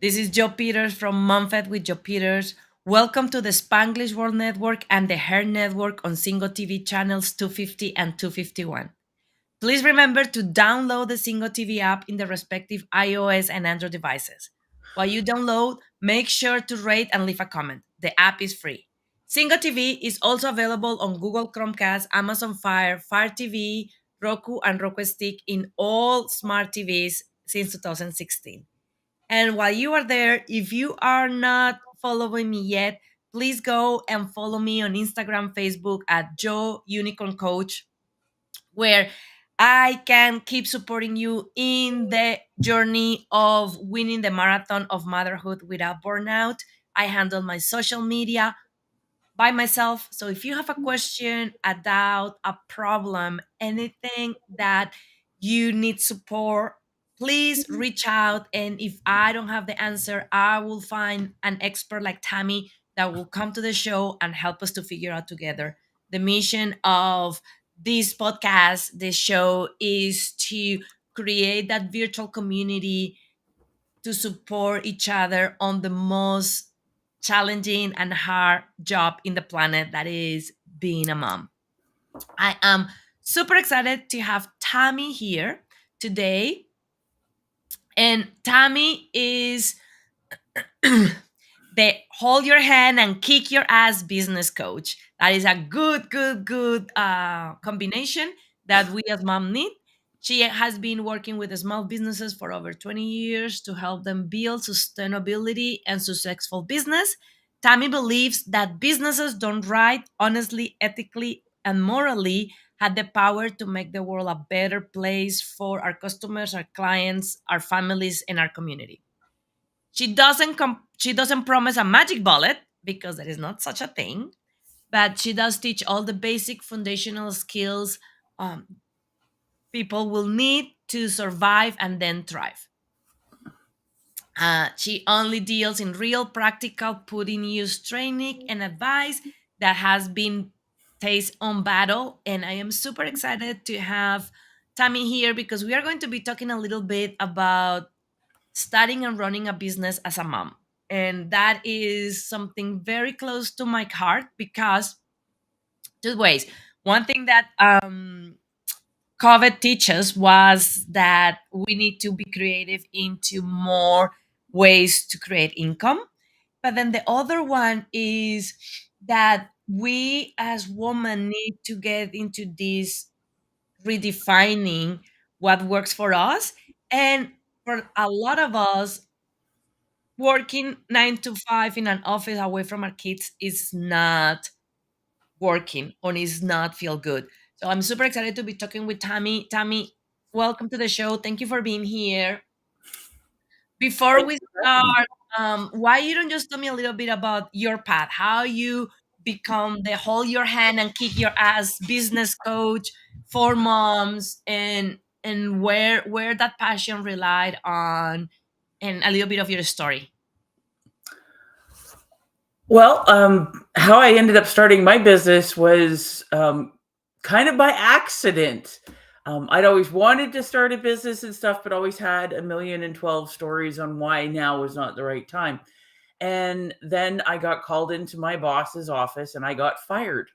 This is Joe Peters from Mumfed with Joe Peters. Welcome to the Spanglish World Network and the Hair Network on Singo TV channels 250 and 251. Please remember to download the Singo TV app in the respective iOS and Android devices. While you download, make sure to rate and leave a comment. The app is free. Singo TV is also available on Google Chromecast, Amazon Fire, Fire TV, Roku, and Roku Stick in all smart TVs since 2016. And while you are there, if you are not following me yet, please go and follow me on Instagram, Facebook at Joe Unicorn Coach, where I can keep supporting you in the journey of winning the marathon of motherhood without burnout. I handle my social media by myself. So if you have a question, a doubt, a problem, anything that you need support, please reach out. And if I don't have the answer, I will find an expert like Tammy that will come to the show and help us to figure out together. The mission of this podcast, this show, is to create that virtual community to support each other on the most challenging and hard job in the planet, that is being a mom. I am super excited to have Tammy here today. And Tammy is the hold your hand and kick your ass business coach. That is a good combination that we as mom need. She has been working with small businesses for over 20 years to help them build sustainability and successful business. Tammy believes that businesses done right, honestly, ethically, and morally have the power to make the world a better place for our customers, our clients, our families, and our community. She doesn't promise a magic bullet because there is not such a thing, but she does teach all the basic foundational skills um, people will need to survive and then thrive. She only deals in real practical put in use training and advice that has been faced on battle. And I am super excited to have Tammy here because we are going to be talking a little bit about starting and running a business as a mom. And that is something very close to my heart because two ways. One thing that COVID teaches was that we need to be creative into more ways to create income. But then the other one is that we as women need to get into this redefining what works for us. And for a lot of us, working 9 to 5 in an office away from our kids is not working or is not feel good. So I'm super excited to be talking with Tammy. Tammy, welcome to the show. Thank you for being here. Before Thank we you for having me. start, why you don't just tell me a little bit about your path, how you become the hold your hand and kick your ass business coach for moms, and where that passion relied on, and a little bit of your story. Well, how I ended up starting my business was kind of by accident. I'd always wanted to start a business and stuff, but always had a million and 12 stories on why now was not the right time. And then I got called into my boss's office and I got fired.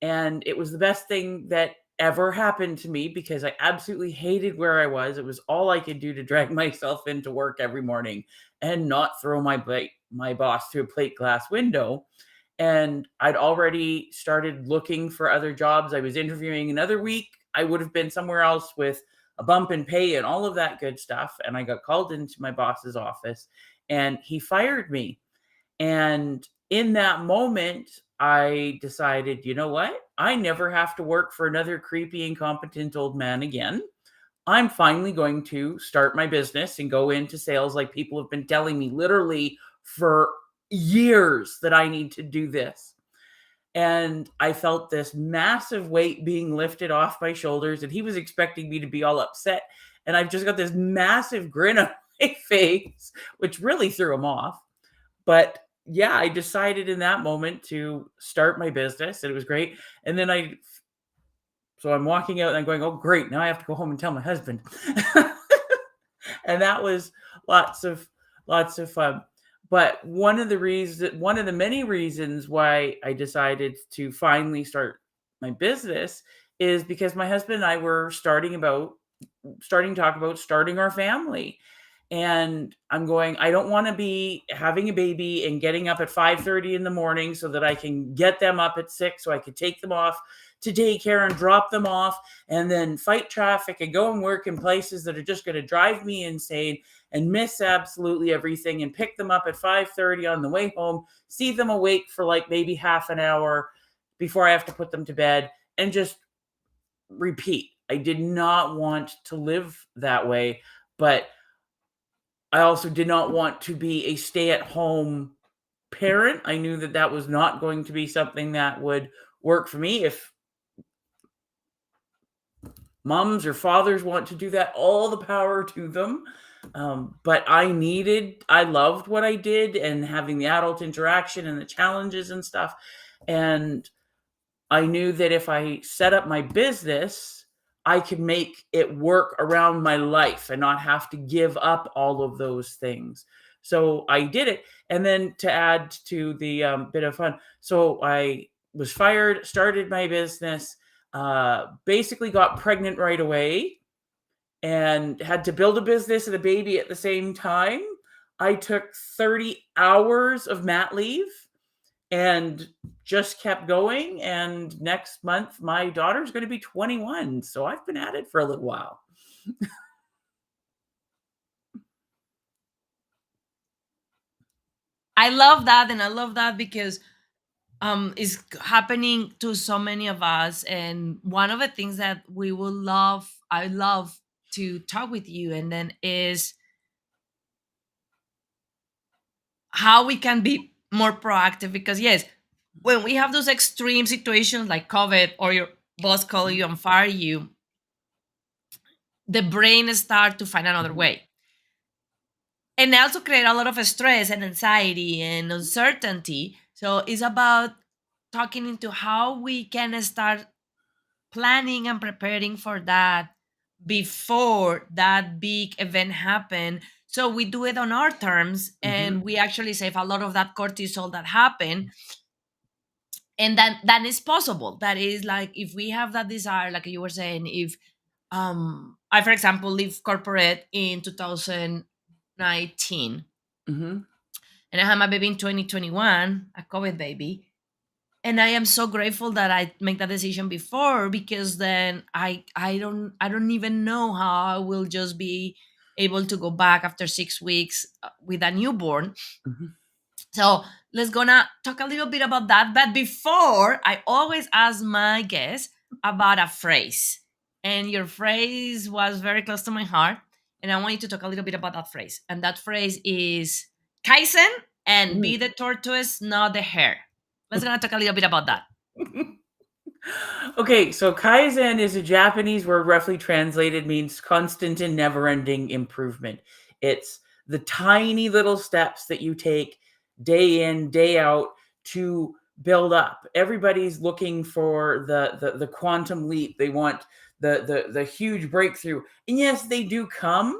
And it was the best thing that ever happened to me because I absolutely hated where I was. It was all I could do to drag myself into work every morning and not throw my boss through a plate glass window. And I'd already started looking for other jobs. I was interviewing another week. I would have been somewhere else with a bump in pay and all of that good stuff. And I got called into my boss's office and he fired me. And in that moment, I decided, you know what? I never have to work for another creepy, incompetent old man again. I'm finally going to start my business and go into sales like people have been telling me literally for years that I need to do this. And I felt this massive weight being lifted off my shoulders, and he was expecting me to be all upset. And I've just got this massive grin on my face, which really threw him off. But yeah, I decided in that moment to start my business, and it was great. And then so I'm walking out and I'm going, oh, great. Now I have to go home and tell my husband. And that was lots of lots of fun. But one of the many reasons why I decided to finally start my business is because my husband and I were starting to talk about starting our family. And I'm going, I don't want to be having a baby and getting up at 5:30 in the morning so that I can get them up at 6 so I could take them off to daycare and drop them off and then fight traffic and go and work in places that are just going to drive me insane and miss absolutely everything and pick them up at 5:30 on the way home, see them awake for like maybe half an hour before I have to put them to bed and just repeat. I did not want to live that way, but I also did not want to be a stay-at-home parent. I knew that that was not going to be something that would work for me. If moms or fathers want to do that, all the power to them. But I loved what I did and having the adult interaction and the challenges and stuff. And I knew that if I set up my business, I could make it work around my life and not have to give up all of those things. So I did it. And then to add to the bit of fun, so I was fired, started my business, basically got pregnant right away and had to build a business and a baby at the same time. I took 30 hours of mat leave and just kept going. And next month, my daughter's going to be 21. So I've been at it for a little while. I love that, and I love that because is happening to so many of us. And one of the things that I love to talk with you, and then is how we can be more proactive. Because yes, when we have those extreme situations like COVID or your boss call you and fire you, the brain start to find another Mhm. way, and also create a lot of stress and anxiety and uncertainty. So it's about talking into how we can start planning and preparing for that before that big event happen, so we do it on our terms Mhm. and we actually save a lot of that cortisol that happen. And that is possible. That is like, if we have that desire, like you were saying, if I, for example, leave corporate in 2019 Mhm. and I had my baby in 2021, a COVID baby. And I am so grateful that I make that decision before, because then I don't even know how I will just be able to go back after 6 weeks with a newborn. Mhm. So let's gonna talk a little bit about that. But before, I always ask my guests about a phrase. And your phrase was very close to my heart. And I want you to talk a little bit about that phrase. And that phrase is Kaizen, and be Mhm. the tortoise, not the hare. Let's gonna talk a little bit about that. Okay, so Kaizen is a Japanese word, roughly translated means constant and never ending improvement. It's the tiny little steps that you take day in, day out to build up. Everybody's looking for the quantum leap. They want the huge breakthrough. And yes, they do come,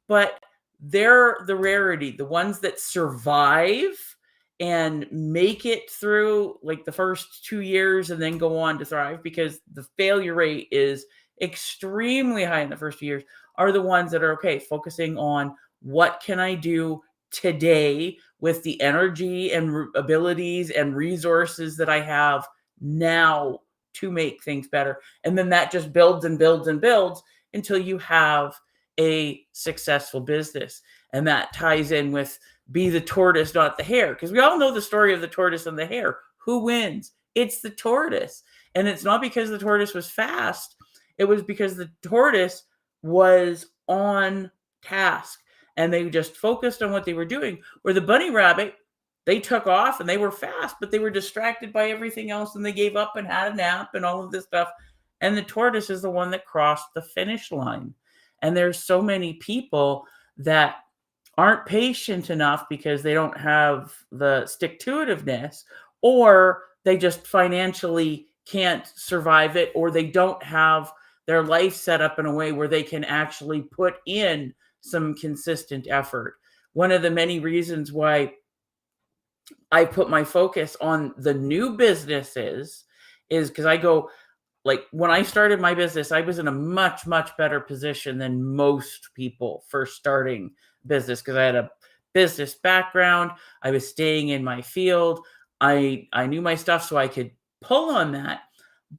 but they're the rarity, the ones that survive and make it through like the first 2 years and then go on to thrive, because the failure rate is extremely high in the first few years, are the ones that are okay, focusing on what can I do today with the energy and abilities and resources that I have now to make things better. And then that just builds and builds and builds until you have a successful business. And that ties in with be the tortoise, not the hare. Because we all know the story of the tortoise and the hare. Who wins? It's the tortoise. And it's not because the tortoise was fast, it was because the tortoise was on task and they just focused on what they were doing. Where the bunny rabbit, they took off and they were fast, but they were distracted by everything else and they gave up and had a nap and all of this stuff. And the tortoise is the one that crossed the finish line. And there's so many people that aren't patient enough because they don't have the stick to itiveness, or they just financially can't survive it, or they don't have their life set up in a way where they can actually put in some consistent effort. one of the many reasons why I put my focus on the new businesses is because I go, like, when I started my business, I was in a much, much better position than most people first starting business because I had a business background. I was staying in my field. I knew my stuff, so I could pull on that.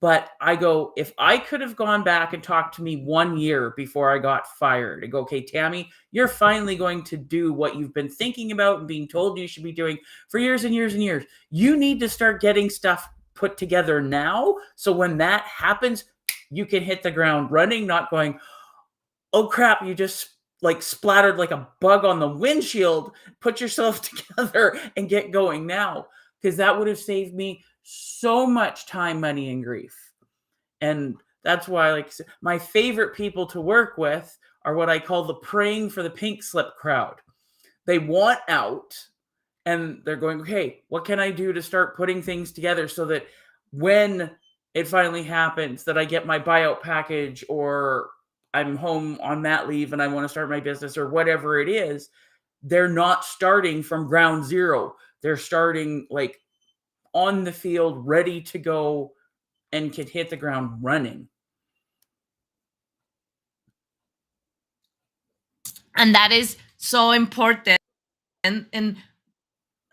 But I go, if I could have gone back and talked to me 1 year before I got fired and go, okay, Tammy, you're finally going to do what you've been thinking about and being told you should be doing for years and years and years. You need to start getting stuff put together now. So when that happens, you can hit the ground running, not going, oh crap, you just like splattered like a bug on the windshield. Put yourself together and get going now. Because that would have saved me so much time, money, and grief. And that's why, like, my favorite people to work with are what I call the praying for the pink slip crowd. They want out and they're going, okay, what can I do to start putting things together so that when it finally happens, that I get my buyout package, or I'm home on mat leave and I want to start my business, or whatever it is, they're not starting from ground zero. They're starting like on the field, ready to go, and can hit the ground running. And that is so important. And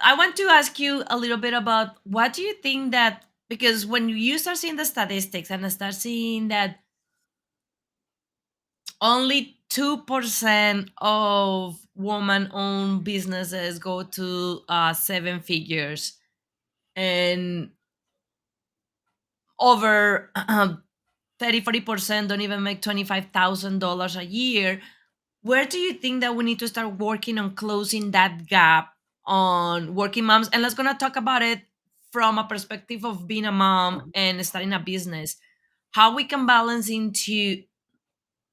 I want to ask you a little bit about what do you think that, because when you start seeing the statistics and start seeing that only 2% of woman owned businesses go to seven figures, and over 30-40% don't even make $25,000 a year, where do you think that we need to start working on closing that gap on working moms? And let's gonna talk about it from a perspective of being a mom and starting a business, how we can balance into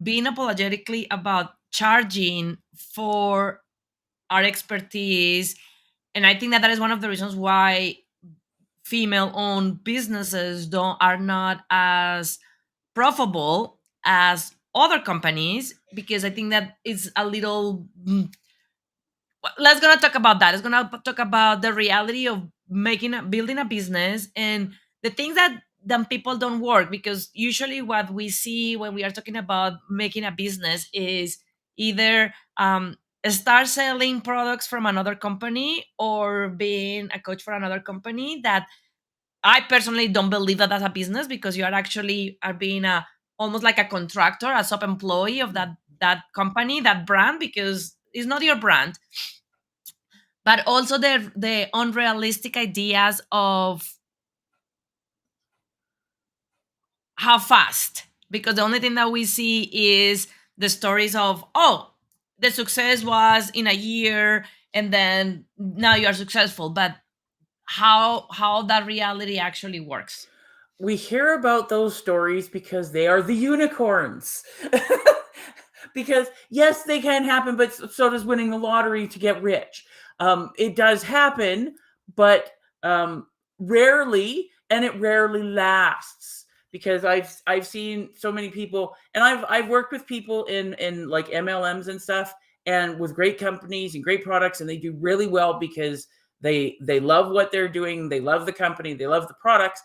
being apologetically about charging for our expertise. And I think that that is one of the reasons why female owned businesses don't are not as profitable as other companies, because I think that it's a little let's gonna talk about that. Let's gonna talk about the reality of building a business and the things that then people don't work, because usually what we see when we are talking about making a business is either start selling products from another company or being a coach for another company. That I personally don't believe that that's a business, because you are actually are being a almost like a contractor, a sub employee of that company, that brand, because it's not your brand. But also the unrealistic ideas of how fast, because the only thing that we see is the stories of, oh, the success was in a year and then now you are successful, but how that reality actually works. We hear about those stories because they are the unicorns. Because yes, they can happen, but so does winning the lottery to get rich. It does happen, but rarely, and it rarely lasts. Because I've seen so many people, and I've worked with people in like MLMs and stuff, and with great companies and great products, and they do really well because they love what they're doing, they love the company, they love the products,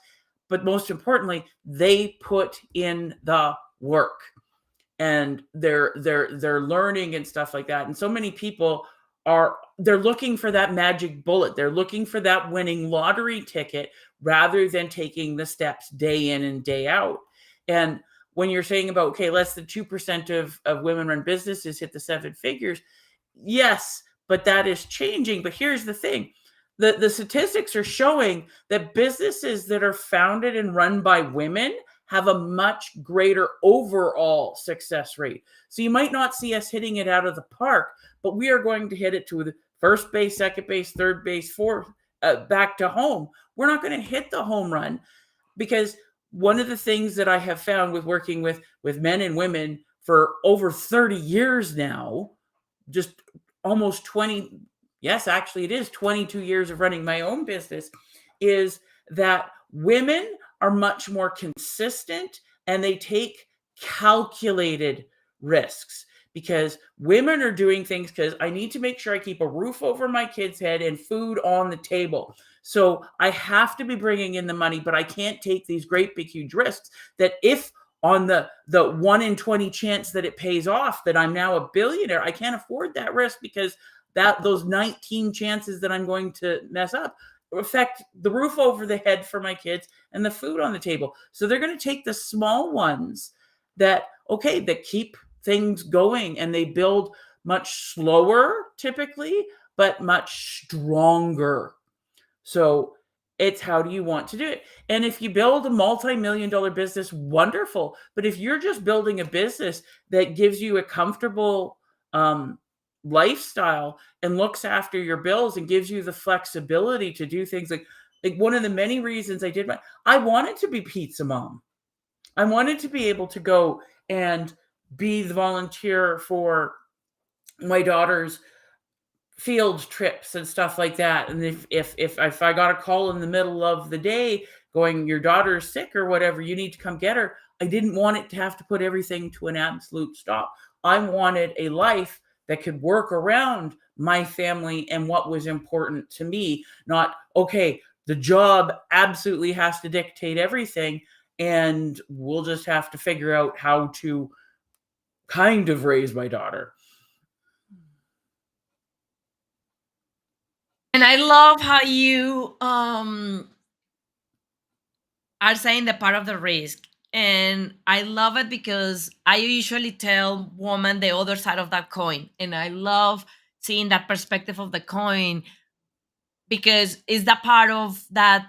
but most importantly, they put in the work, and they're learning and stuff like that. And so many people they're looking for that magic bullet. They're looking for that winning lottery ticket rather than taking the steps day in and day out. And when you're saying about, okay, less than 2% of women run businesses hit the seven figures, yes, but that is changing. But here's the thing. The statistics are showing that businesses that are founded and run by women have a much greater overall success rate. So you might not see us hitting it out of the park, but we are going to hit it to the first base, second base, third base, fourth, back to home. We're not going to hit the home run, because one of the things that I have found with working with men and women for over 30 years now, just almost 20, yes, actually it is 22 years of running my own business, is that women are much more consistent and they take calculated risks. because women are doing things because I need to make sure I keep a roof over my kid's head and food on the table. So I have to be bringing in the money, but I can't take these great big huge risks that if on the 1 in 20 chance that it pays off that I'm now a billionaire, I can't afford that risk because that those 19 chances that I'm going to mess up affect the roof over the head for my kids and the food on the table. So they're going to take the small ones that okay, that keep things going and they build much slower typically, but much stronger. So it's how do you want to do it? And if you build a multi-million dollar business, wonderful. But if you're just building a business that gives you a comfortable um, lifestyle and looks after your bills and gives you the flexibility to do things like one of the many reasons I wanted to be pizza mom. I wanted to be able to go and be the volunteer for my daughter's field trips and stuff like that. And if I got a call in the middle of the day going, your daughter's sick or whatever, you need to come get her. I didn't want it to have to put everything to an absolute stop. I wanted a life that could work around my family and what was important to me, not okay, the job absolutely has to dictate everything and we'll just have to figure out how to kind of raise my daughter. And I love how you are saying the part of the risk. And I love it because I usually tell women the other side of that coin. And I love seeing that perspective of the coin because it's that part of that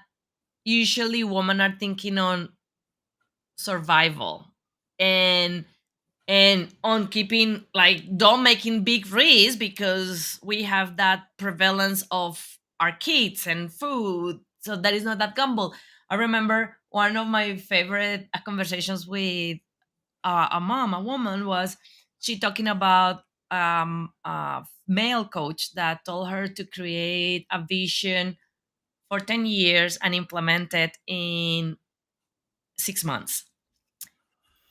usually women are thinking on survival and on keeping like don't making big risks because we have that prevalence of our kids and food, so that is not that gamble. I remember one of my favorite conversations with a woman was she talking about a male coach that told her to create a vision for 10 years and implement it in 6 months.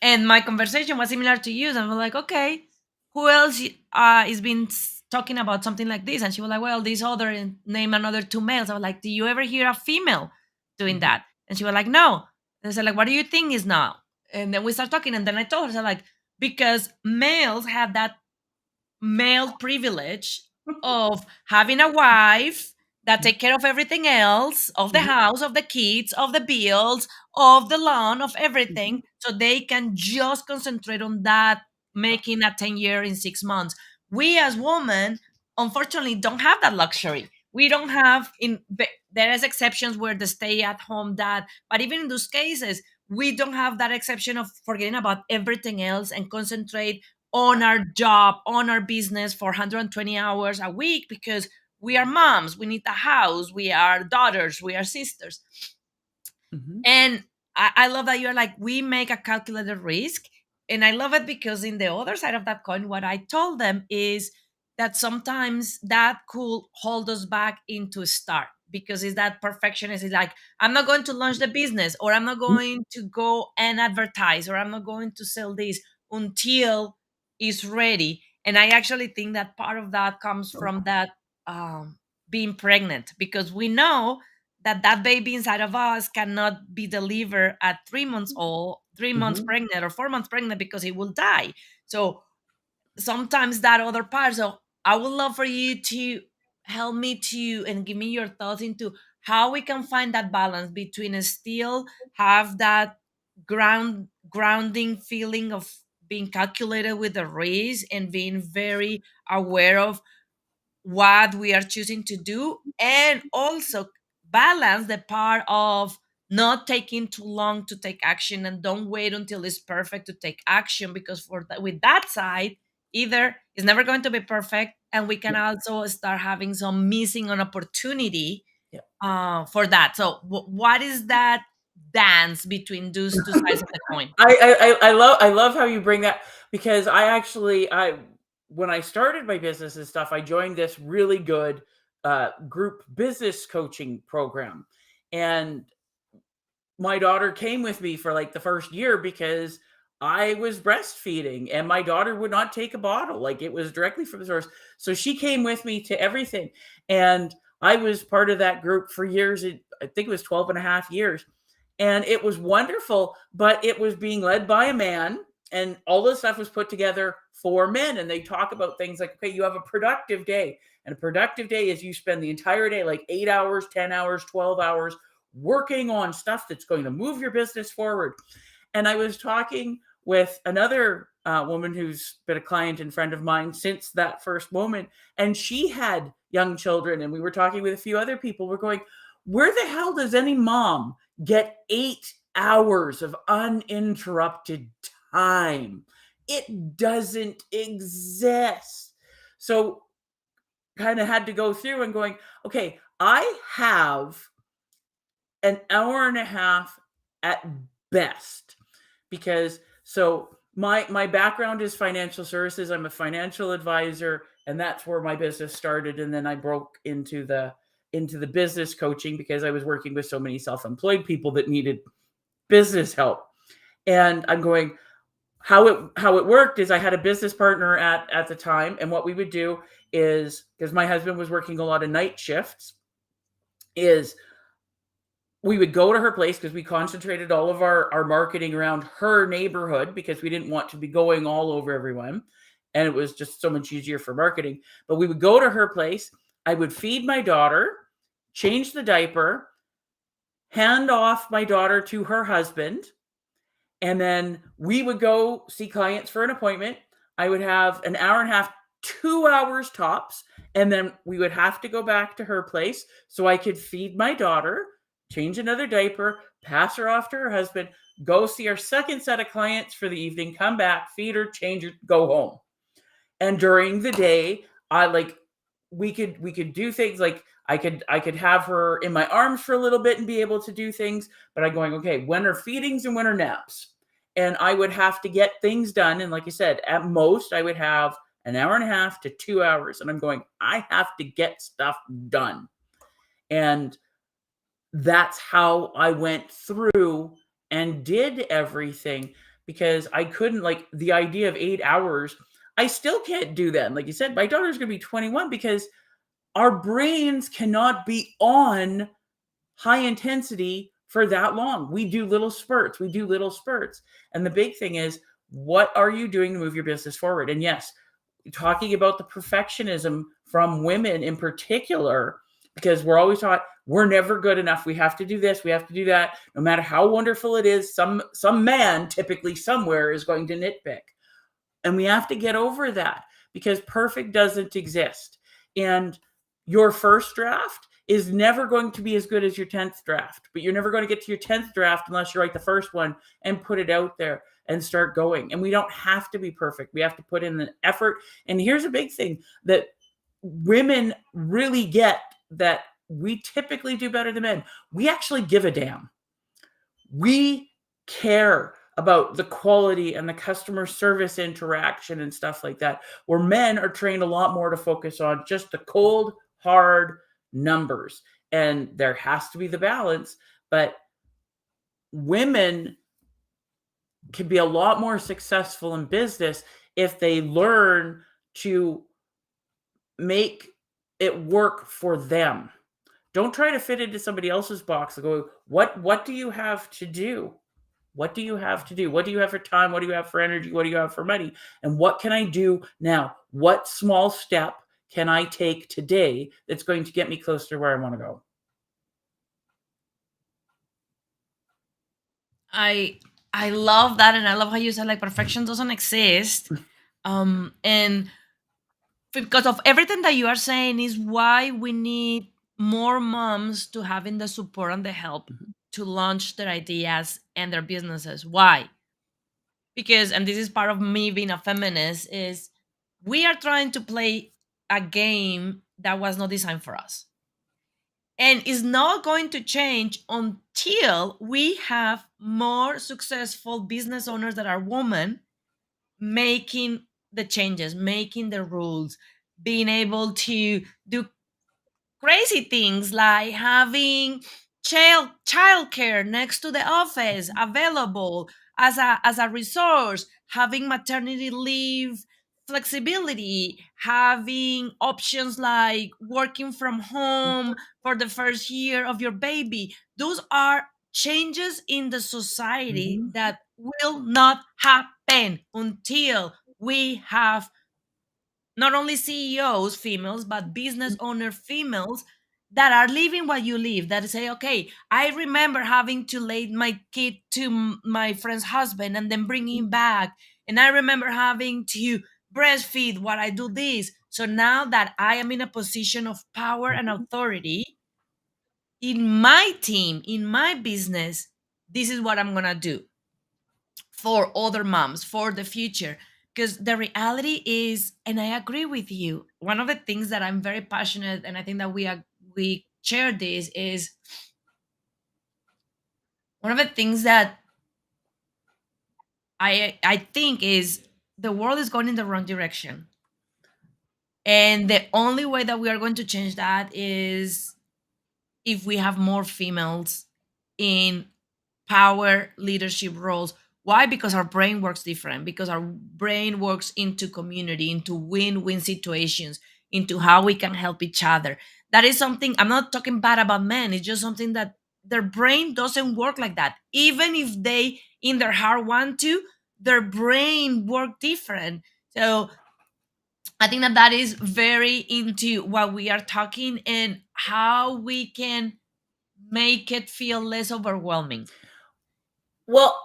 And my conversation was similar to you. And I was like, okay, who else is been talking about something like this? And she was like, well, this other, and name another two males. I was like, do you ever hear a female doing Mhm, that? And she was like, no. And I said, like, what do you think is now? And then we start talking. And then I told her, so like, because males have that male privilege of having a wife that mhm, take care of everything else, of the mhm, house, of the kids, of the bills, of the lawn, of mhm, everything, so they can just concentrate on that, making a 10-year in 6 months. We as women unfortunately don't have that luxury. We don't have there is exceptions where the stay at home dad, but even in those cases we don't have that exception of forgetting about everything else and concentrate on our job, on our business for 120 hours a week because we are moms, we need a house, we are daughters, we are sisters. mhm, And I love that you're like, we make a calculated risk. And I love it because in the other side of that coin, what I told them is that sometimes that could hold us back into a start because it's that perfectionist. It's like, I'm not going to launch the business, or I'm not mhm, going to go and advertise, or I'm not going to sell this until it's ready. And I actually think that part of that comes from that being pregnant because we know that that baby inside of us cannot be delivered at 3 months old, 3 months mhm, pregnant, or 4 months pregnant because he will die. So sometimes that other part. So I would love for you to help me to and give me your thoughts into how we can find that balance between still have that grounding feeling of being calculated with the risk and being very aware of what we are choosing to do, and also balance the part of not taking too long to take action and don't wait until it's perfect to take action because with that side either it's never going to be perfect and we can yeah, also start having some missing an opportunity yeah. for that. So what is that dance between those two sides of the coin? I love how you bring that because I when I started my business and stuff, I joined this really good group business coaching program, and my daughter came with me for like the first year because I was breastfeeding and my daughter would not take a bottle. Like it was directly from the source. So she came with me to everything. And I was part of that group for years. I think it was 12 and a half years. And it was wonderful, but it was being led by a man. And all this stuff was put together for men. And they talk about things like, okay, you have a productive day. And a productive day is you spend the entire day, like 8 hours, 10 hours, 12 hours, working on stuff that's going to move your business forward. And I was talking with another woman who's been a client and friend of mine since that first moment. And she had young children. And we were talking with a few other people. We're going, where the hell does any mom get 8 hours of uninterrupted time? It doesn't exist. So, kind of had to go through and going, okay, I have an hour and a half at best because so my background is financial services. I'm a financial advisor, and that's where my business started. And then I broke into the business coaching because I was working with so many self-employed people that needed business help. And I'm going, how it worked is I had a business partner at the time, and what we would do is, because my husband was working a lot of night shifts, is we would go to her place because we concentrated all of our marketing around her neighborhood because we didn't want to be going all over everyone. And it was just so much easier for marketing. But we would go to her place. I would feed my daughter, change the diaper, hand off my daughter to her husband, and then we would go see clients for an appointment. I would have an hour and a half, 2 hours tops. And then we would have to go back to her place so I could feed my daughter, change another diaper, pass her off to her husband, go see our second set of clients for the evening, come back, feed her, change her, go home. And during the day, I like we could do things like I could have her in my arms for a little bit and be able to do things, but I'm going, okay, when are feedings and when are naps? And I would have to get things done. And like I said, at most I would have an hour and a half to 2 hours. And I'm going, I have to get stuff done. And that's how I went through and did everything because I couldn't, like, the idea of 8 hours. I still can't do that. And like you said, my daughter's going to be 21 because our brains cannot be on high intensity for that long. We do little spurts. We do little spurts. And the big thing is, what are you doing to move your business forward? And yes, talking about the perfectionism from women in particular, because we're always taught we're never good enough. We have to do this, we have to do that. No matter how wonderful it is, some man typically somewhere is going to nitpick. And we have to get over that because perfect doesn't exist. And your first draft is never going to be as good as your 10th draft, but you're never going to get to your 10th draft unless you write the first one and put it out there and start going. And we don't have to be perfect. We have to put in the effort. And here's a big thing that women really get that we typically do better than men. We actually give a damn. We care about the quality and the customer service interaction and stuff like that, where men are trained a lot more to focus on just the cold, hard numbers. And there has to be the balance, but women can be a lot more successful in business if they learn to make it work for them. Don't try to fit into somebody else's box and go, what do you have to do? What do you have to do? What do you have for time? What do you have for energy? What do you have for money? And what can I do now? What small step can I take today that's going to get me closer to where I want to go? I love that, and I love how you said like perfection doesn't exist. And because of everything that you are saying is why we need more moms to having the support and the help Mhm. to launch their ideas and their businesses. Why? Because, and this is part of me being a feminist, is we are trying to play a game that was not designed for us and is not going to change until we have more successful business owners that are women making the changes, making the rules, being able to do crazy things like having childcare next to the office available, as a resource, having maternity leave flexibility, having options like working from home for the first year of your baby. Those are changes in the society Mhm. that will not happen until we have not only CEOs, females, but business owner females that are living what you live, that say, okay, I remember having to lead my kid to my friend's husband and then bring him back. And I remember having to breastfeed while I do this. So now that I am in a position of power and authority in my team, in my business, this is what I'm going to do for other moms for the future, because the reality is, and I agree with you, one of the things that I'm very passionate, and I think that we share this, is one of the things that I think is the world is going in the wrong direction, and the only way that we are going to change that is if we have more females in power leadership roles. Why? Because our brain works different, because our brain works into community, into win-win situations, into how we can help each other. That is something, I'm not talking bad about men, it's just something that their brain doesn't work like that. Even if they in their heart want to, their brain work different. So I think that that is very into what we are talking, and how we can make it feel less overwhelming. Well,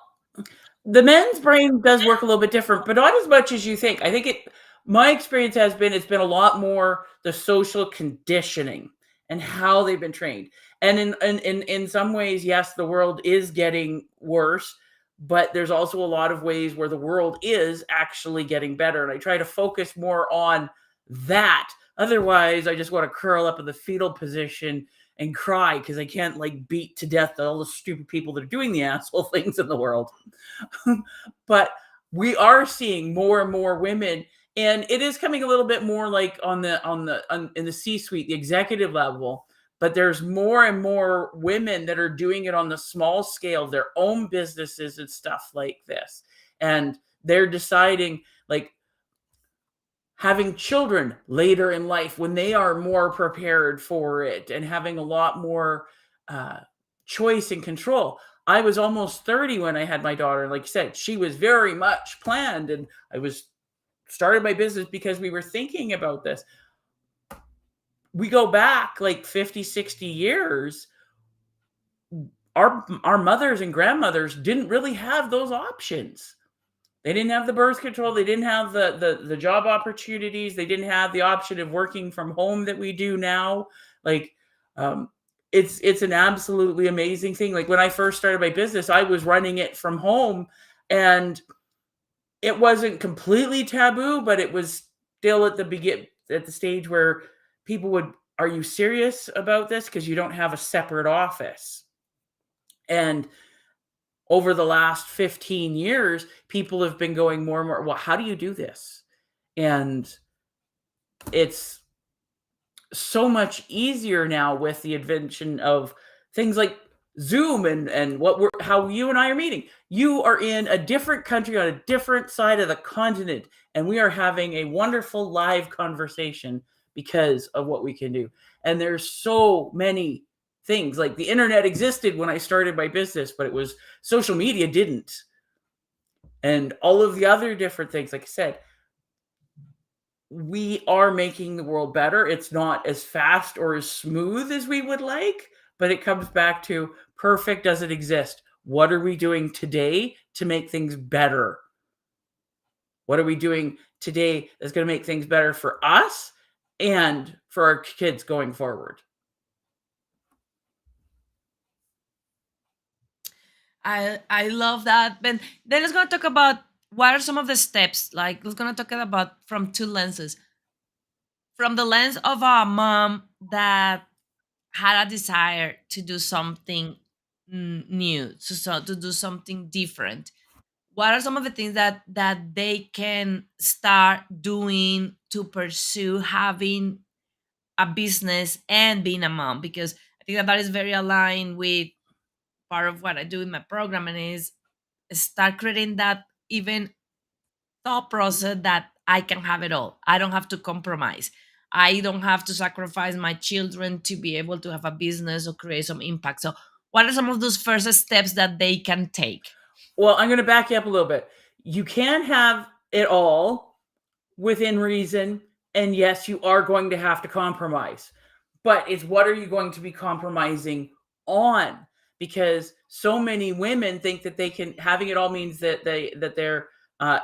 the men's brain does work a little bit different, but not as much as you think. I think my experience has been, it's been a lot more the social conditioning and how they've been trained. And in some ways, yes, the world is getting worse, but there's also a lot of ways where the world is actually getting better. And I try to focus more on that. Otherwise, I just want to curl up in the fetal position and cry because I can't like beat to death all the stupid people that are doing the asshole things in the world. But we are seeing more and more women, and it is coming a little bit more like in the C suite, the executive level. But there's more and more women that are doing it on the small scale, their own businesses and stuff like this. And they're deciding, like, having children later in life when they are more prepared for it and having a lot more uh, choice and control. I was almost 30 when I had my daughter. Like I said, she was very much planned, and I was started my business because we were thinking about this. We go back like 50, 60 years. Our mothers and grandmothers didn't really have those options. They didn't have the birth control. They didn't have the job opportunities. They didn't have the option of working from home that we do now. Like, um, it's an absolutely amazing thing. Like when I first started my business, I was running it from home, and it wasn't completely taboo, but it was still at the stage where people would, "Are you serious about this? Because you don't have a separate office." And over the last 15 years, people have been going more and more, well, how do you do this? And it's so much easier now with the invention of things like Zoom and how you and I are meeting. You are in a different country on a different side of the continent, and we are having a wonderful live conversation because of what we can do. And there's so many things. Like the internet existed when I started my business, but it was social media didn't. And all of the other different things, like I said, we are making the world better. It's not as fast or as smooth as we would like, but it comes back to perfect doesn't exist. What are we doing today to make things better? What are we doing today that's going to make things better for us and for our kids going forward? I love that. But then let's gonna talk about what are some of the steps. Like let's gonna talk about from two lenses. From the lens of a mom that had a desire to do something new, to do something different. What are some of the things that they can start doing to pursue having a business and being a mom? Because I think that that is very aligned with part of what I do in my program, and is start creating that even thought process that I can have it all. I don't have to compromise. I don't have to sacrifice my children to be able to have a business or create some impact. So, what are some of those first steps that they can take? Well, I'm going to back you up a little bit. You can have it all within reason. And yes, you are going to have to compromise. But it's what are you going to be compromising on? Because so many women think that they can having it all means that they're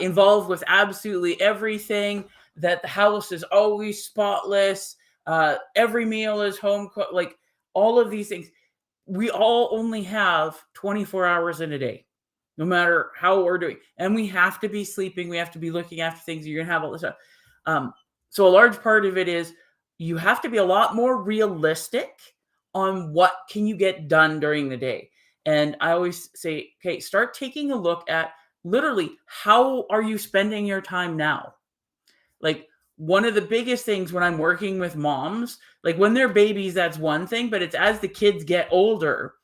involved with absolutely everything, that the house is always spotless, every meal is home cooked, like all of these things. We all only have 24 hours in a day, no matter how we're doing. And we have to be sleeping. We have to be looking after things. You're going to have all this stuff. Um, so a large part of it is you have to be a lot more realistic on what can you get done during the day. And I always say, okay, start taking a look at literally how are you spending your time now? Like one of the biggest things when I'm working with moms, like when they're babies, that's one thing, but it's as the kids get older,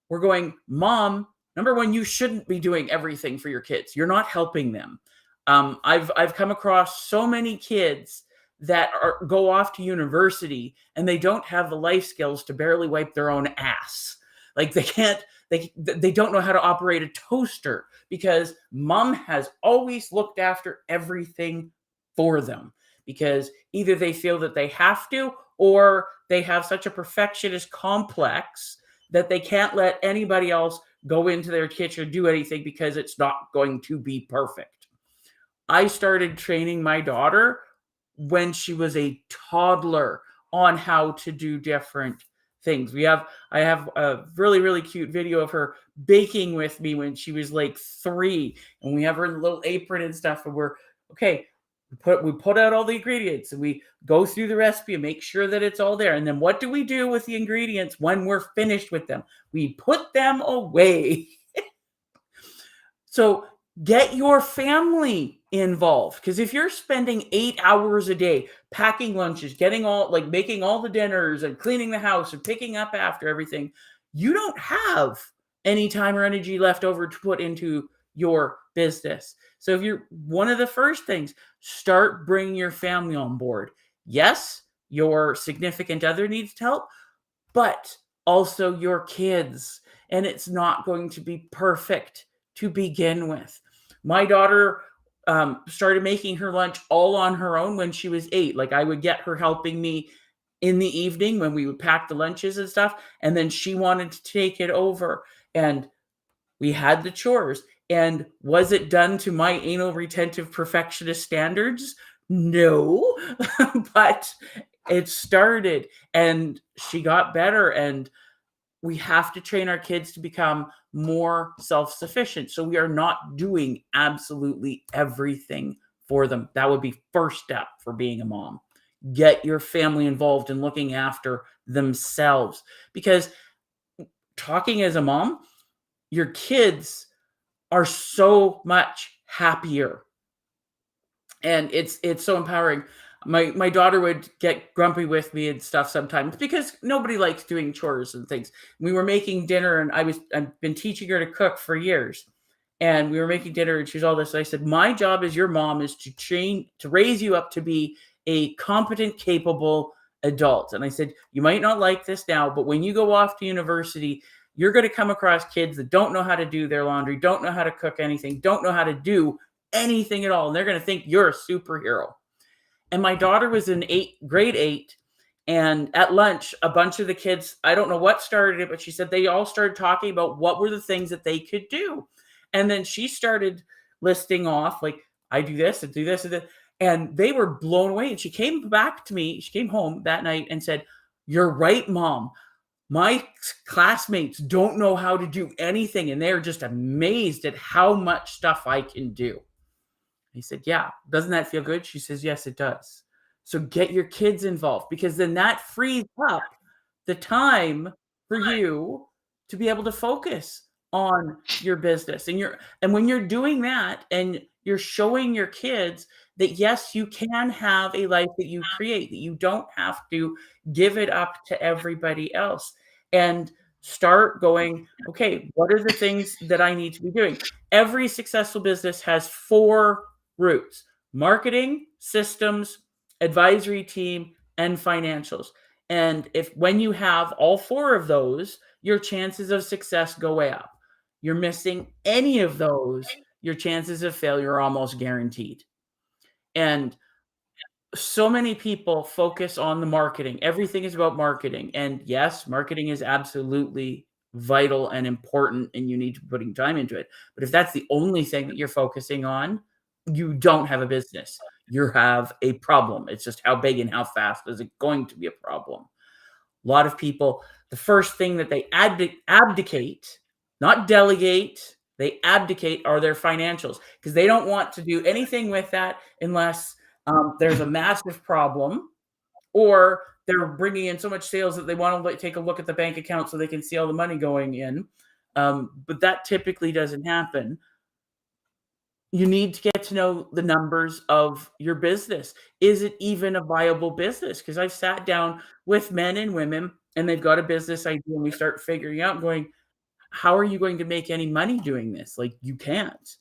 we're going, Mom, number one, you shouldn't be doing everything for your kids. You're not helping them. I've come across so many kids that go off to university and they don't have the life skills to barely wipe their own ass. Like they can't, they don't know how to operate a toaster because mom has always looked after everything for them because either they feel that they have to or they have such a perfectionist complex that they can't let anybody else go into their kitchen or do anything because it's not going to be perfect. I started training my daughter when she was a toddler on how to do different things. I have a really cute video of her baking with me when she was like 3 and we have her in the little apron and stuff and we're okay, we put out all the ingredients and we go through the recipe and make sure that it's all there. And then what do we do with the ingredients when we're finished with them? We put them away. So get your family involved because if you're spending 8 hours a day packing lunches, getting all like making all the dinners and cleaning the house and picking up after everything, you don't have any time or energy left over to put into your business. So if you're one of the first things, start bringing your family on board. Yes, your significant other needs help, but also your kids. And it's not going to be perfect to begin with. My daughter started making her lunch all on her own when she was 8. Like I would get her helping me in the evening when we would pack the lunches and stuff. And then she wanted to take it over. And we had the chores. And was it done to my anal retentive perfectionist standards? No, but it started and she got better. And we have to train our kids to become more self-sufficient. So we are not doing absolutely everything for them. That would be first step for being a mom. Get your family involved in looking after themselves because talking as a mom, your kids are so much happier and it's so empowering. My daughter would get grumpy with me and stuff sometimes because nobody likes doing chores and things. We were making dinner and I've been teaching her to cook for years. And we were making dinner and she's all this. And I said, my job as your mom is to train to raise you up to be a competent, capable adult. And I said, you might not like this now, but when you go off to university, you're going to come across kids that don't know how to do their laundry, don't know how to cook anything, don't know how to do anything at all. And they're going to think you're a superhero. And my daughter was in grade 8. And at lunch, a bunch of the kids, I don't know what started it, but she said they all started talking about what were the things that they could do. And then she started listing off, like, I do this and do this and this. And they were blown away. And she came back to me, she came home that night and said, you're right, Mom. My classmates don't know how to do anything. And they're just amazed at how much stuff I can do. He said, yeah, doesn't that feel good? She says, yes, it does. So get your kids involved because then that frees up the time for you to be able to focus on your business. And when you're doing that and you're showing your kids that yes, you can have a life that you create, that you don't have to give it up to everybody else. And Start going, okay, what are the things that I need to be doing? Every successful business has four roots: marketing, systems, advisory team, and financials. And if when you have all four of those, your chances of success go way up. You're missing any of those, your chances of failure are almost guaranteed. And so many people focus on the marketing. Everything is about marketing. And yes, marketing is absolutely vital and important, and you need to be putting time into it. But if that's the only thing that you're focusing on, you don't have a business. You have a problem. It's just how big and how fast is it going to be a problem? A lot of people, the first thing that they abdicate, not delegate, they abdicate are their financials because they don't want to do anything with that unless there's a massive problem or they're bringing in so much sales that they want to take a look at the bank account so they can see all the money going in. But that typically doesn't happen. You need to get to know the numbers of your business. Is it even a viable business? Because I've sat down with men and women and they've got a business idea and we start figuring out going, how are you going to make any money doing this? Like you can't.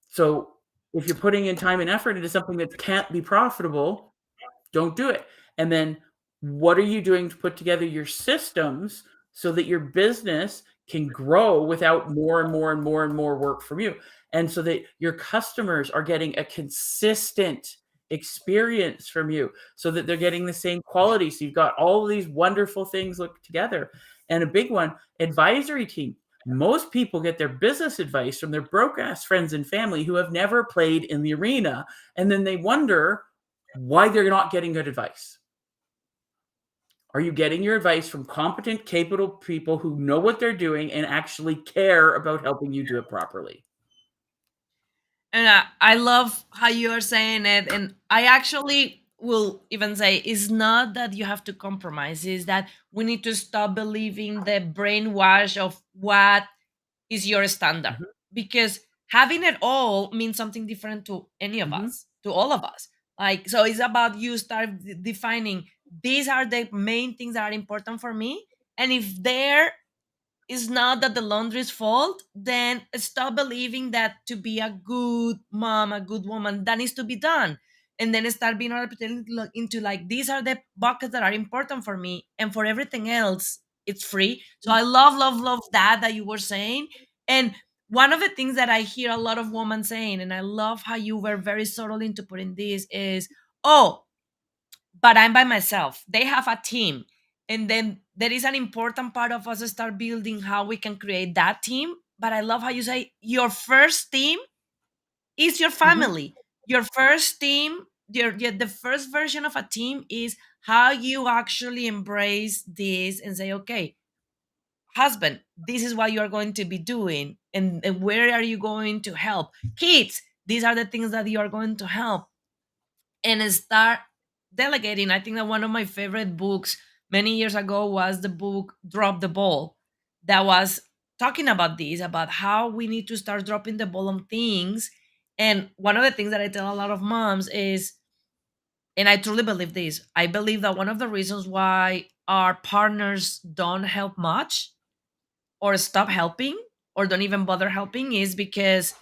So if you're putting in time and effort into something that can't be profitable, don't do it. And then what are you doing to put together your systems so that your business can grow without more and more and more and more work from you? And so that your customers are getting a consistent experience from you so that they're getting the same quality. So you've got all of these wonderful things look together. And a big one, advisory team. Most people get their business advice from their broke ass friends and family who have never played in the arena. And then they wonder why they're not getting good advice. Are you getting your advice from competent, capable people who know what they're doing and actually care about helping you do it properly? And I love how you are saying it. And I actually will even say it's not that you have to compromise, is that we need to stop believing the brainwash of what is your standard. Mhm, Because having it all means something different to any of mhm, us, to all of us. Like, so it's about you start defining these are the main things that are important for me. And if they're is not that the laundry's fault, then stop believing that to be a good mom, a good woman, that needs to be done. And then start being able to look into like these are the buckets that are important for me, and for everything else, it's free. So I love, love, love that you were saying. And one of the things that I hear a lot of women saying, and I love how you were very subtle into putting this, is, oh, but I'm by myself. They have a team. And then there is an important part of us to start building how we can create that team. But I love how you say your first team is your mhm, family. Your first team, the first version of a team is how you actually embrace this and say, okay, husband, this is what you're going to be doing. And where are you going to help? Kids, these are the things that you are going to help and start delegating. I think that one of my favorite books many years ago was the book Drop the Ball, that was talking about this, about how we need to start dropping the ball on things. And one of the things that I tell a lot of moms is, and I truly believe this, I believe that one of the reasons why our partners don't help much or stop helping or don't even bother helping is because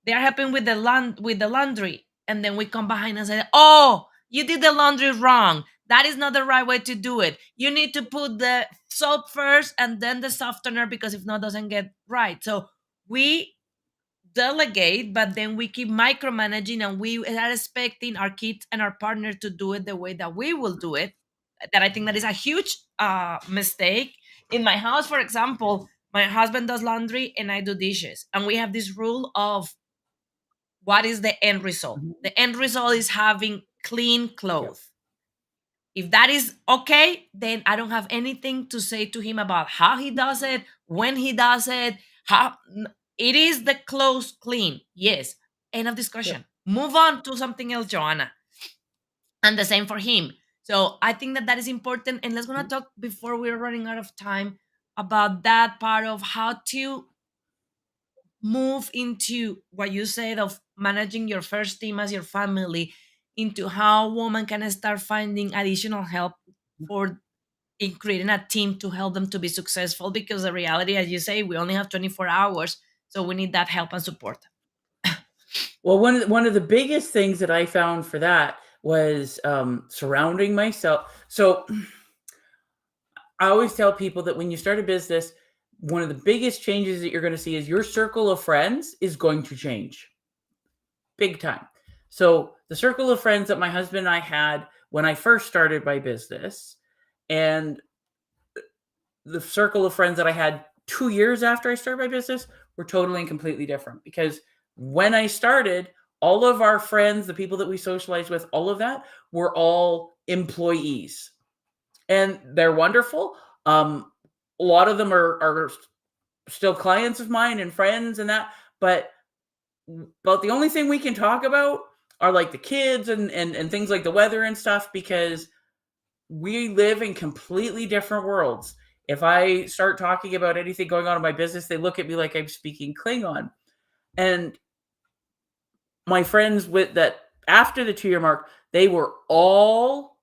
they're helping with the laundry, and then we come behind and say, "Oh, you did the laundry wrong. That is not the right way to do it. You need to put the soap first and then the softener because if not, it doesn't get right." So we delegate, but then we keep micromanaging, and we are expecting our kids and our partner to do it the way that we will do it. That I think that is a huge mistake. In my house, for example, my husband does laundry and I do dishes, and we have this rule of what is the end result? mhm. The end result is having clean Yep. clothes. If that is okay, then I don't have anything to say to him about how he does it, when he does it, how it is the clothes clean. Yes. End of Yep. discussion. Move on to something else, Joanna. And the same for him. So I think that that is important. And let's gonna Mhm, talk before we're running out of time about that part of how to move into what you said of managing your first team as your family, into how woman can start finding additional help mhm. for in creating a team to help them to be successful, because the reality, as you say, we only have 24 hours, so we need that help and support. Well, one of the biggest things that I found for that was surrounding myself. So I always tell people that when you start a business, one of the biggest changes that you're going to see is your circle of friends is going to change big time. So the circle of friends that my husband and I had when I first started my business, and the circle of friends that I had 2 years after I started my business were totally and completely different. Because when I started, all of our friends, the people that we socialized with, all of that were all employees, and they're wonderful. A lot of them are still clients of mine and friends and that, but the only thing we can talk about are like the kids and things like the weather and stuff, because we live in completely different worlds. If I start talking about anything going on in my business, they look at me like I'm speaking Klingon. And my friends with that, after the 2 year mark, they were all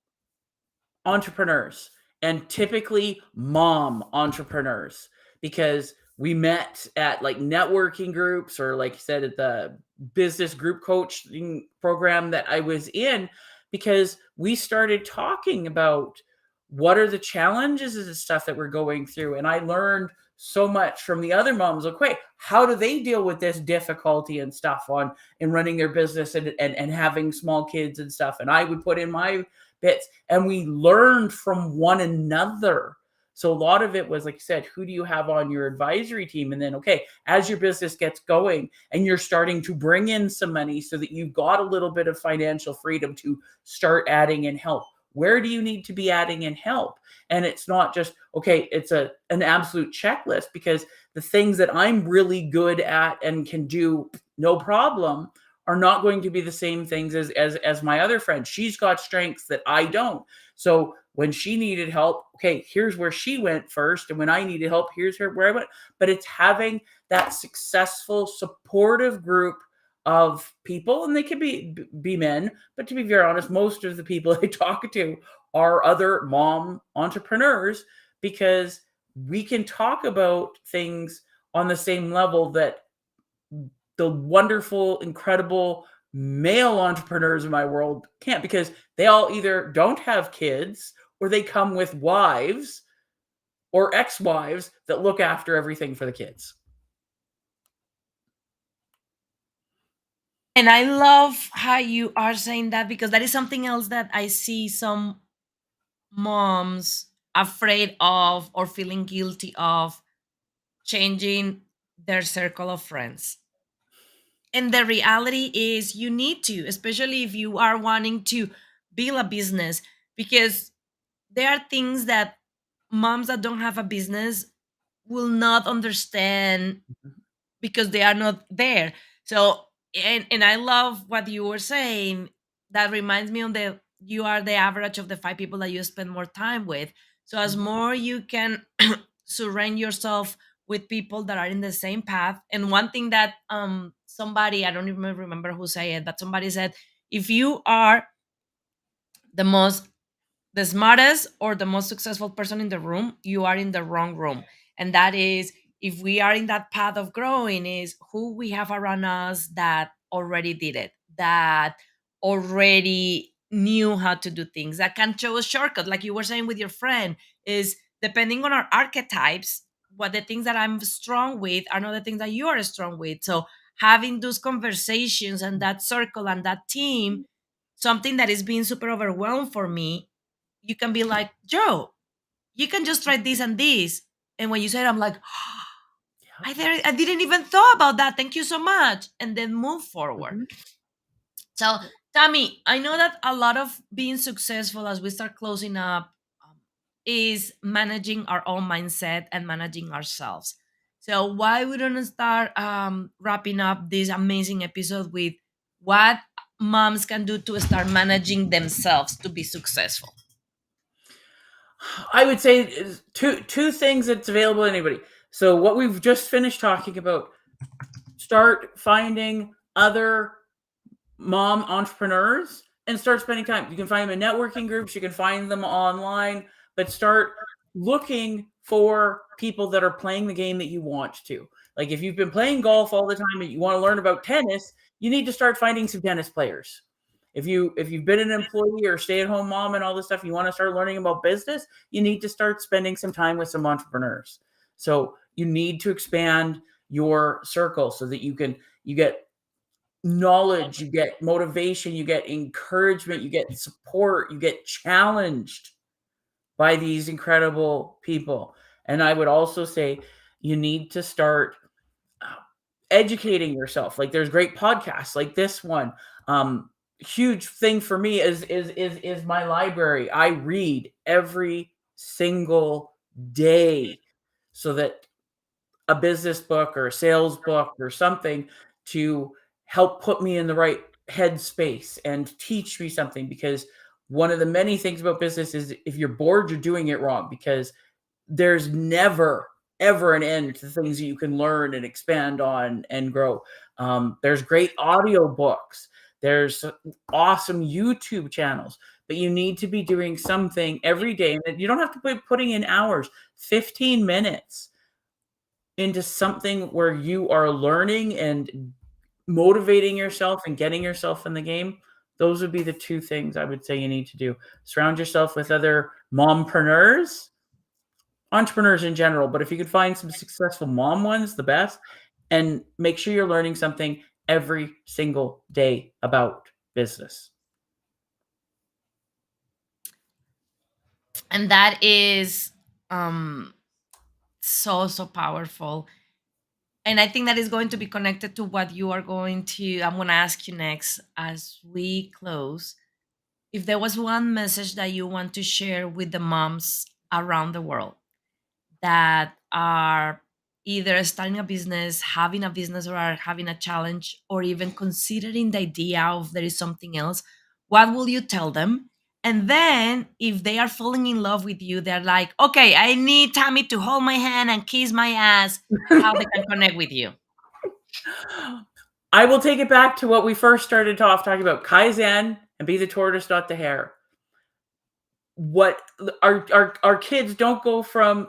entrepreneurs, and typically mom entrepreneurs, because we met at like networking groups, or like you said, at the business group coaching program that I was in, because we started talking about what are the challenges and the stuff that we're going through. And I learned so much from the other moms. Like, wait, how do they deal with this difficulty and stuff on in running their business and having small kids and stuff? And I would put in my bits, and we learned from one another. So a lot of it was, like you said, who do you have on your advisory team? And then, okay, as your business gets going and you're starting to bring in some money so that you've got a little bit of financial freedom to start adding in help. Where do you need to be adding in help? And it's not just, okay, it's an absolute checklist, because the things that I'm really good at and can do no problem are not going to be the same things as my other friend. She's got strengths that I don't. So when she needed help, okay, here's where she went first. And when I needed help, here's where I went. But it's having that successful, supportive group of people, and they could be men, but to be very honest, most of the people I talk to are other mom entrepreneurs, because we can talk about things on the same level that the wonderful, incredible male entrepreneurs in my world can't, because they all either don't have kids or they come with wives or ex-wives that look after everything for the kids. And I love how you are saying that, because that is something else that I see some moms afraid of or feeling guilty of, changing their circle of friends. And the reality is, you need to, especially if you are wanting to build a business, because there are things that moms that don't have a business will not understand, because they are not there. So, and I love what you were saying. That reminds me of the, you are the average of the five people that you spend more time with. So as Mhm. more you can surround yourself with people that are in the same path. And one thing that somebody, I don't even remember who said it, but somebody said, if you are the most, the smartest or the most successful person in the room, you are in the wrong room. And that is, if we are in that path of growing, is who we have around us that already did it, that already knew how to do things, that can show a shortcut, like you were saying with your friend. Is depending on our archetypes, what the things that I'm strong with are not the things that you are strong with. So having those conversations and that circle and that team, something that is being super overwhelmed for me, you can be like, Joe, you can just try this and this. And when you say it, I'm like, Yeah. I didn't even thought about that. Thank you so much. And then move forward. Mhm. So, Tammy, I know that a lot of being successful as we start closing up is managing our own mindset and managing ourselves. So, why we don't start wrapping up this amazing episode with what moms can do to start managing themselves to be successful? I would say two things that's available to anybody. So what we've just finished talking about, start finding other mom entrepreneurs and start spending time. You can find them in networking groups, you can find them online, but start looking for people that are playing the game that you want to. Like if you've been playing golf all the time and you want to learn about tennis, you need to start finding some tennis players. If you've been an employee or stay-at-home mom and all this stuff, you want to start learning about business, you need to start spending some time with some entrepreneurs. So you need to expand your circle so that you get knowledge, you get motivation, you get encouragement, you get support, you get challenged by these incredible people. And I would also say you need to start uh, educating yourself. Like there's great podcasts like this one. Huge thing for me is my library. I read every single day so that a business book or a sales book or something to help put me in the right headspace and teach me something, because one of the many things about business is if you're bored, you're doing it wrong, because there's never ever an end to things that you can learn and expand on and grow. There's great audio books. There's awesome YouTube channels, but you need to be doing something every day. And you don't have to be putting in hours, 15 minutes into something where you are learning and motivating yourself and getting yourself in the game. Those would be the two things I would say you need to do. Surround yourself with other mompreneurs, entrepreneurs in general, but if you could find some successful mom ones, the best, and make sure you're learning something every single day about business. And that is um so powerful. And I think that is going to be connected to what you are going to I'm going to ask you next as we close. If there was one message that you want to share with the moms around the world that are either starting a business, having a business, or are having a challenge, or even considering the idea of there is something else, what will you tell them? And then if they are falling in love with you, they're like, okay, I need Tammy to hold my hand and kiss my ass, how they can connect with you. I will take it back to what we first started off talking about, Kaizen and be the tortoise, not the hare. What our kids don't go from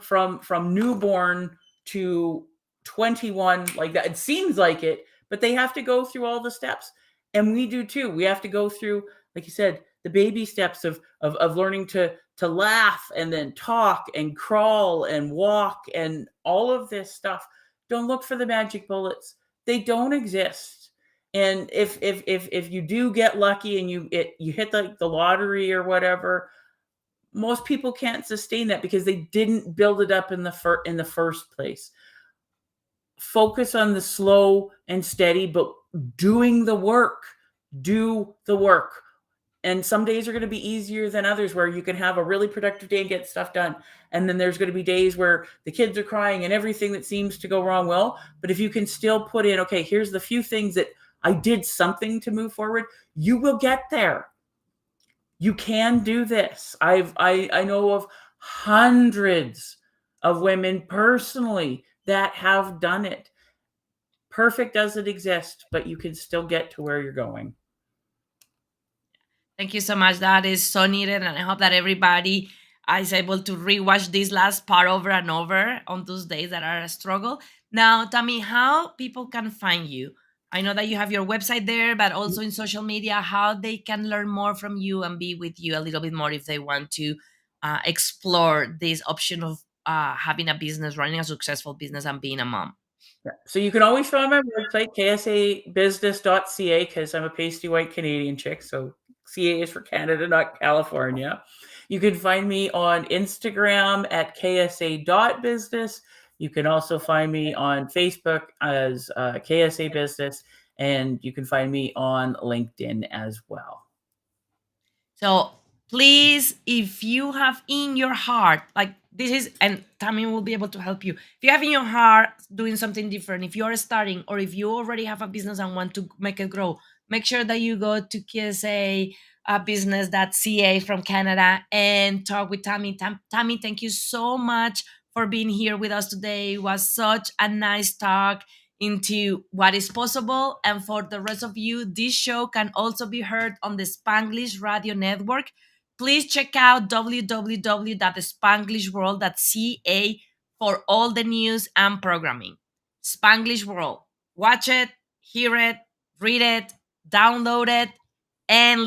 newborn to 21 like that. It seems like it, but they have to go through all the steps, and we do too. We have to go through, like you said, the baby steps of learning to laugh and then talk and crawl and walk and all of this stuff. Don't look for the magic bullets. They don't exist. And if you do get lucky and you hit the lottery or whatever, most people can't sustain that because they didn't build it up in the first place. Focus on the slow and steady, but doing the work. Do the work. And some days are going to be easier than others where you can have a really productive day and get stuff done. And then there's going to be days where the kids are crying and everything that seems to go wrong. Well, but if you can still put in, okay, here's the few things that I did something to move forward, you will get there. You can do this. I know of hundreds of women personally that have done it. Perfect doesn't exist, but you can still get to where you're going. Thank you so much. That is so needed. And I hope that everybody is able to rewatch this last part over and over on those days that are a struggle. Now, Tammy, how people can find you? I know that you have your website there, but also in social media, how they can learn more from you and be with you a little bit more if they want to explore this option of having a business, running a successful business, and being a mom. Yeah. So you can always find my website, ksabusiness.ca, because I'm a pasty white Canadian chick. So CA is for Canada, not California. You can find me on Instagram at ksa.business. You can also find me on Facebook as KSA Business, and you can find me on LinkedIn as well. So please, if you have in your heart, like this is, and Tammy will be able to help you. If you have in your heart doing something different, if you're starting, or if you already have a business and want to make it grow, make sure that you go to KSA business.ca from Canada and talk with Tammy. Tammy, thank you so much for being here with us today. It was such a nice talk into what is possible. And for the rest of you, this show can also be heard on the Spanglish Radio Network. please check out www.spanglishworld.ca for all the news and programming. Spanglish World. Watch it, hear it, read it, download it, and